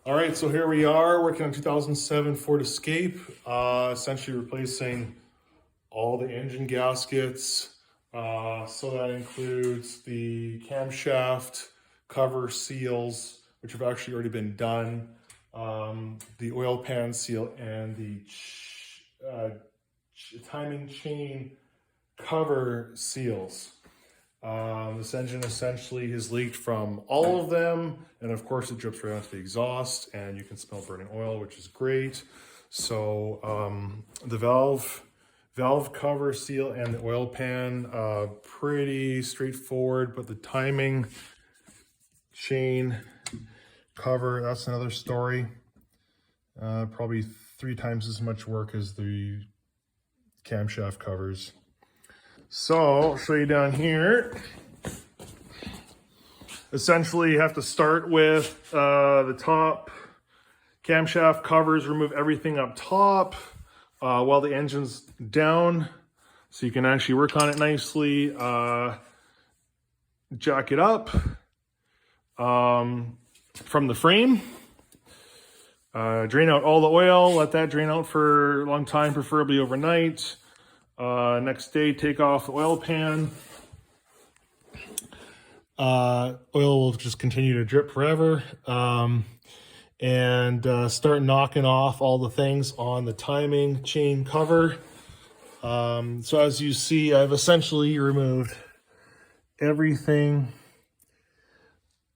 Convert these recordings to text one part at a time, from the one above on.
All right, so here we are working on 2007 Ford Escape, essentially replacing all the engine gaskets. So that includes the camshaft cover seals, which have actually already been done, the oil pan seal, and the timing chain cover seals. This engine essentially has leaked from all of them, and of course it drips right onto the exhaust, and you can smell burning oil, which is great. So the valve cover seal and the oil pan, pretty straightforward, but the timing chain cover, that's another story. Probably 3 times as much work as the camshaft covers. So I'll show you down here. Essentially, you have to start with the top camshaft covers, remove everything up top while the engine's down, so you can actually work on it nicely. Jack it up from the frame. Drain out all the oil, let that drain out for a long time, preferably overnight. Next day, take off the oil pan. Oil will just continue to drip forever. And start knocking off all the things on the timing chain cover. So as you see, I've essentially removed everything.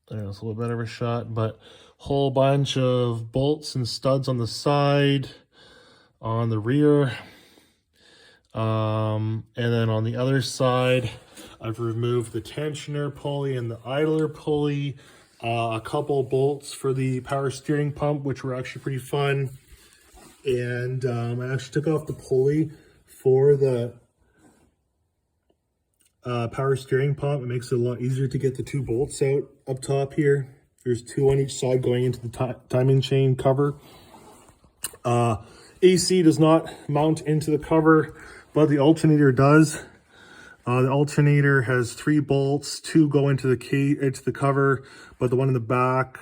I know it's a little bit of a shot, but whole bunch of bolts and studs on the side, on the rear. And then on the other side, I've removed the tensioner pulley and the idler pulley, a couple bolts for the power steering pump, which were actually pretty fun. And I actually took off the pulley for the power steering pump. It makes it a lot easier to get the 2 bolts out up top here. There's 2 on each side going into the timing chain cover. AC does not mount into the cover, but the alternator does. The alternator has 3 bolts, 2 go into the cover, but the one in the back,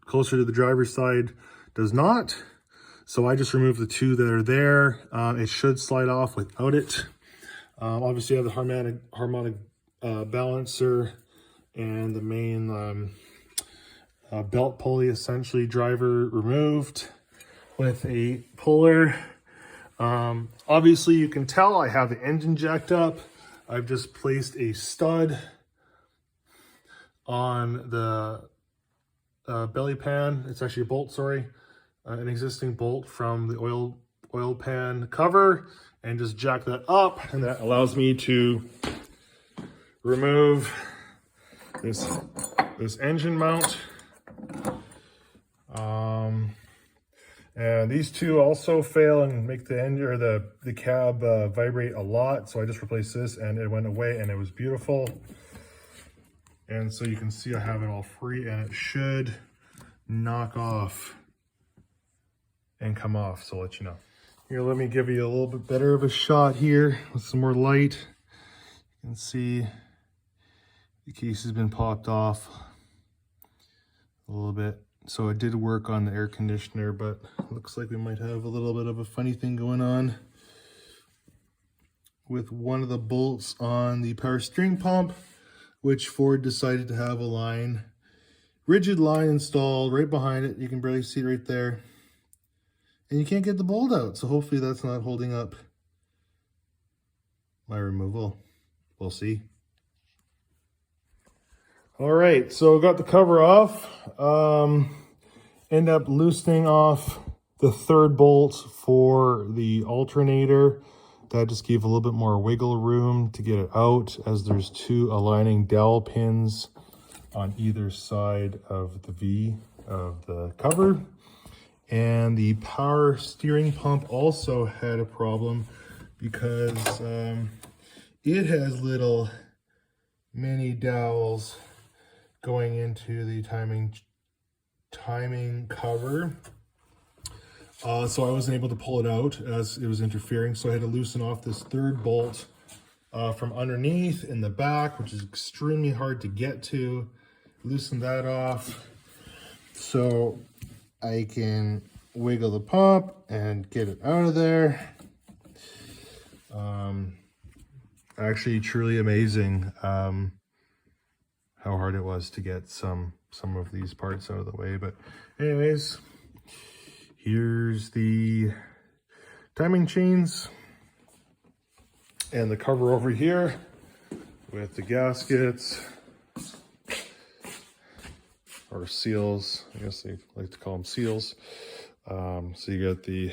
closer to the driver's side, does not. So I just removed the 2 that are there. It should slide off without it. Obviously, I have the harmonic balancer and the main belt pulley, essentially driver removed with a puller. Obviously, you can tell I have the engine jacked up. I've just placed a stud on the belly pan. It's actually a bolt, sorry, an existing bolt from the oil pan cover, and just jack that up, and that allows me to remove this engine mount. And these 2 also fail and make the engine or the cab vibrate a lot. So I just replaced this and it went away and it was beautiful. And so you can see I have it all free and it should knock off and come off. So I'll let you know. Here, let me give you a little bit better of a shot here with some more light. You can see the case has been popped off a little bit. So it did work on the air conditioner, but looks like we might have a little bit of a funny thing going on with one of the bolts on the power steering pump, which Ford decided to have a rigid line installed right behind it. You can barely see it right there. And you can't get the bolt out. So hopefully that's not holding up my removal. We'll see. All right, so got the cover off. End up loosening off the 3rd bolt for the alternator. That just gave a little bit more wiggle room to get it out, as there's 2 aligning dowel pins on either side of the V of the cover. And the power steering pump also had a problem because it has little mini dowels going into the timing cover. So I wasn't able to pull it out as it was interfering. So I had to loosen off this 3rd bolt from underneath in the back, which is extremely hard to get to. Loosen that off. So I can wiggle the pump and get it out of there. Actually, truly amazing how hard it was to get some of these parts out of the way. But anyways, here's the timing chains and the cover over here with the gaskets or seals. I guess they like to call them seals. So you got the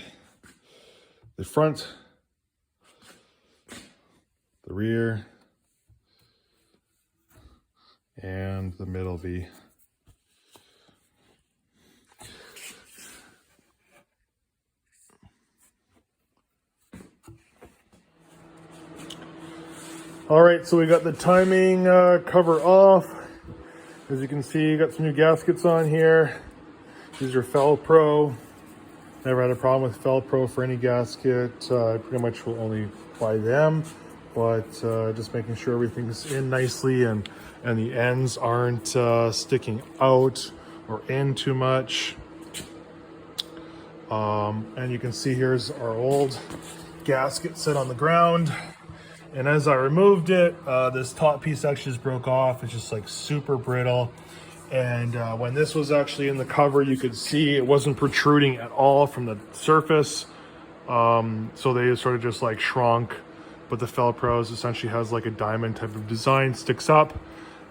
front, the rear, and the middle V. All right, so we got the timing cover off. As you can see, you got some new gaskets on here. These are Felpro. Never had a problem with Felpro for any gasket. I pretty much will only buy them, but just making sure everything's in nicely and the ends aren't sticking out or in too much. And you can see here's our old gasket set on the ground. And as I removed it, this top piece actually just broke off. It's just like super brittle. And when this was actually in the cover, you could see it wasn't protruding at all from the surface. So they sort of just like shrunk. But the Felpro essentially has like a diamond type of design, sticks up.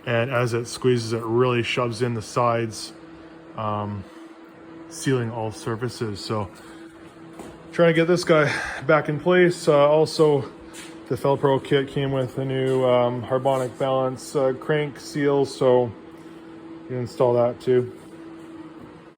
And as it squeezes, it really shoves in the sides, sealing all surfaces. So trying to get this guy back in place. Also, the Felpro kit came with a new harmonic balance crank seal, so you can install that too.